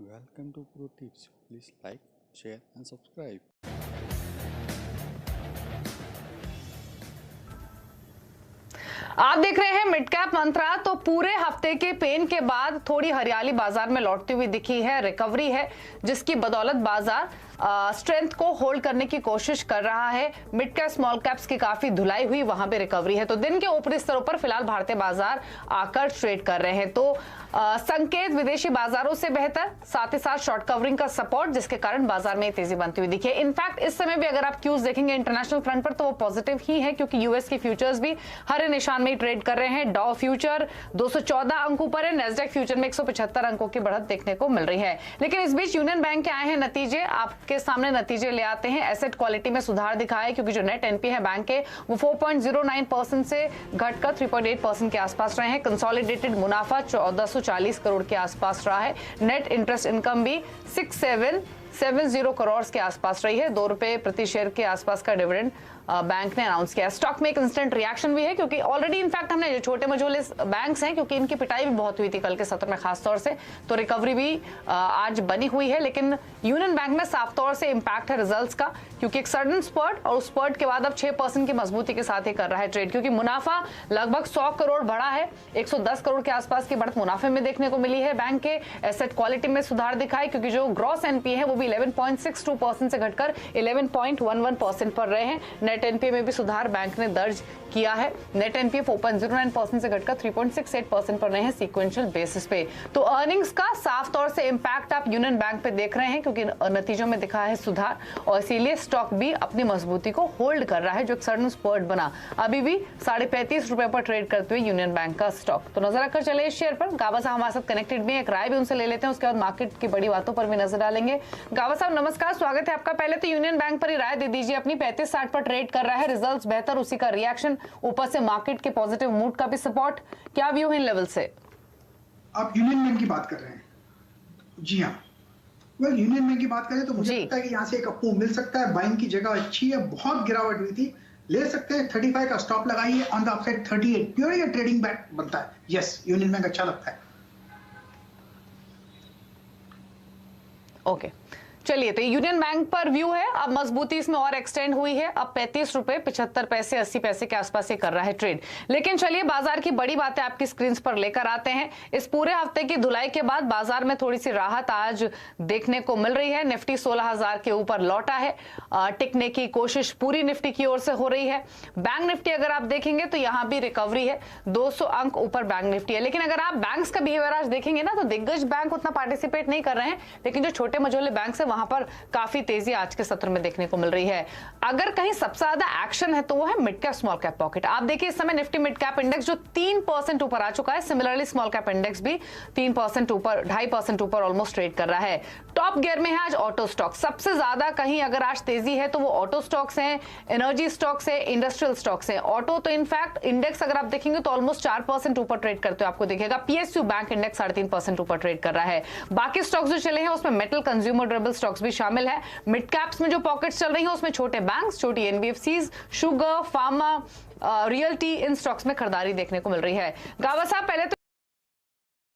Welcome to Pro Tips. Please like, share and subscribe. आप देख रहे हैं मिड कैप मंत्रा। तो पूरे हफ्ते के पेन के बाद थोड़ी हरियाली बाजार में लौटती हुई दिखी है, रिकवरी है, जिसकी बदौलत बाजार स्ट्रेंथ को होल्ड करने की कोशिश कर रहा है। मिड कैप स्मॉल कैप्स की काफी धुलाई हुई, वहां पे रिकवरी है। तो दिन के ऊपरी स्तरों पर फिलहाल भारतीय बाजार आकर ट्रेड कर रहे हैं। तो संकेत विदेशी बाजारों से बेहतर, साथ ही साथ शॉर्ट कवरिंग का सपोर्ट, जिसके कारण बाजार में तेजी बनती हुई दिखी है। इनफैक्ट इस समय भी अगर आप क्यूज देखेंगे इंटरनेशनल फ्रंट पर तो वो पॉजिटिव ही है, क्योंकि यूएस के फ्यूचर्स भी हरे निशान में ट्रेड कर रहे हैं। डॉ फ्यूचर 214 अंकों पर है, नेस्डैक फ्यूचर में 175 अंकों की बढ़त देखने को मिल रही है। लेकिन इस बीच यूनियन बैंक के आए हैं नतीजे, आपके सामने नतीजे ले आते हैं। एसेट क्वालिटी में सुधार दिखा है, क्योंकि जो नेट एनपी है बैंक के वो 4.09% से घटकर 3.8% के आसपास रहे हैं। कंसोलिडेटेड मुनाफा 1440 करोड़ के आसपास रहा है। नेट इंटरेस्ट इनकम भी 6770 करोड़ के आसपास रही है। 2 रुपए प्रति शेयर के आसपास का डिविडेंड बैंक ने अनाउंस किया। स्टॉक में एक इंस्टेंट रिएक्शन भी है, क्योंकि ऑलरेडी इनफैक्ट हमने जो छोटे मझोले बैंक्स हैं, क्योंकि इनकी पिटाई भी बहुत हुई थी कल के सत्र में खास तौर से, तो रिकवरी भी आज बनी हुई है। लेकिन यूनियन बैंक में साफ तौर से इंपैक्ट है रिजल्ट्स का, क्योंकि एक सडन स्पर्ट और उस स्पर्ट के बाद अब 6% की मजबूती के साथ ही कर रहा है ट्रेड, क्योंकि मुनाफा लगभग 100 करोड़ बढ़ा है। 110 करोड़ के आसपास की बढ़त मुनाफे में देखने को मिली है। बैंक के एसेट क्वालिटी में सुधार दिखा है, क्योंकि जो ग्रॉस एनपी है वो भी 11.62% से घटकर 11.11% पर रहे हैं। नेट एनपीए में भी सुधार बैंक ने दर्ज किया है। नेट एनपीए 4.09% से घटकर 3.68% पर रहे हैं सीक्वेंशियल बेसिस पे। तो अर्निंग्स का साफ तौर से इंपैक्ट आप यूनियन बैंक पे देख रहे हैं, क्योंकि नतीजों में दिखा है सुधार, और इसीलिए स्टॉक भी अपनी मजबूती को होल्ड कर रहा है। जो एक सडन स्पर्ट बना, अभी भी 35.5 रुपए पर ट्रेड करते हुए यूनियन बैंक का स्टॉक। तो नजर रखकर चले इस शेयर पर। गाबा साहब हमारे साथ कनेक्टेड भी, एक राय भी उनसे ले लेते हैं, उसके बाद मार्केट की बड़ी बातों पर भी नजर डालेंगे। गाबा साहब नमस्कार, स्वागत है आपका। पहले तो यूनियन बैंक पर ही राय दे दीजिए अपनी। 35.60 पर ट्रेड कर रहा है, रिजल्ट्स बेहतर, उसी का रिएक्शन, ऊपर से मार्केट के पॉजिटिव मूड का भी सपोर्ट, क्या व्यू है इन लेवल से? आप यूनियन बैंक की बात कर रहे हैं? जी हाँ, यूनियन बैंक की बात करें तो मुझे लगता है कि यहाँ से एक अप मूव मिल सकता है। बाइंग की जगह अच्छी है, बहुत गिरावट हुई थी, ले सकते हैं। 35 का स्टॉप लगाइए, ऑन द अपसाइड 38 प्योर या ट्रेडिंग बैक बनता है। यस, यूनियन बैंक अच्छा लगता है। ओके चलिए, तो यूनियन बैंक पर व्यू है, अब मजबूती इसमें और एक्सटेंड हुई है। अब 35 रुपए 75 पैसे 80 पैसे के आसपास ये कर रहा है ट्रेड। लेकिन चलिए बाजार की बड़ी बातें आपकी स्क्रीन पर लेकर आते हैं। इस पूरे हफ्ते की धुलाई के बाद बाजार में थोड़ी सी राहत आज देखने को मिल रही है। निफ्टी 16,000 के ऊपर लौटा है, टिकने की कोशिश पूरी निफ्टी की ओर से हो रही है। बैंक निफ्टी अगर आप देखेंगे तो यहाँ भी रिकवरी है, 200 अंक ऊपर बैंक निफ्टी है। लेकिन अगर आप बैंक्स का बिहेवियर आज देखेंगे ना, तो दिग्गज बैंक उतना पार्टिसिपेट नहीं कर रहे हैं, लेकिन जो छोटे मझोले बैंक है वहां पर काफी तेजी आज के सत्र में देखने को मिल रही है। अगर कहीं सबसे ज्यादा एक्शन है तो वो है mid cap small cap pocket. आप देखिए इस समय निफ्टी मिड कैप इंडेक्स जो 3% ऊपर आ चुका है, सिमिलरली स्मॉल कैप इंडेक्स भी 3% ऊपर, 2.5% ऊपर ऑलमोस्ट ट्रेड कर रहा है। टॉप गियर में है आज ऑटो स्टॉक, सबसे ज्यादा कहीं अगर आज तेजी है तो वो ऑटो स्टॉक्स हैं, एनर्जी स्टॉक्स है, इंडस्ट्रियल स्टॉक्स है। ऑटो तो इनफैक्ट इंडेक्स अगर आप देखेंगे तो ऑलमोस्ट 4% ऊपर ट्रेड करते हुए आपको दिखेगा। पीएसयू बैंक इंडेक्स 3.5% ऊपर ट्रेड कर रहा है। बाकी स्टॉक्स जो चले हैं उसमें मेटल, कंज्यूमर ड्यूरेबल स्टॉक्स भी शामिल है। मिड कैप्स में जो पॉकेट्स चल रही हैं उसमें छोटे बैंक्स, छोटी एनबीएफसीज, शुगर, फार्मा, रियल्टी, इन स्टॉक्स में खरीदारी देखने को मिल रही है। गावा साहब पहले तो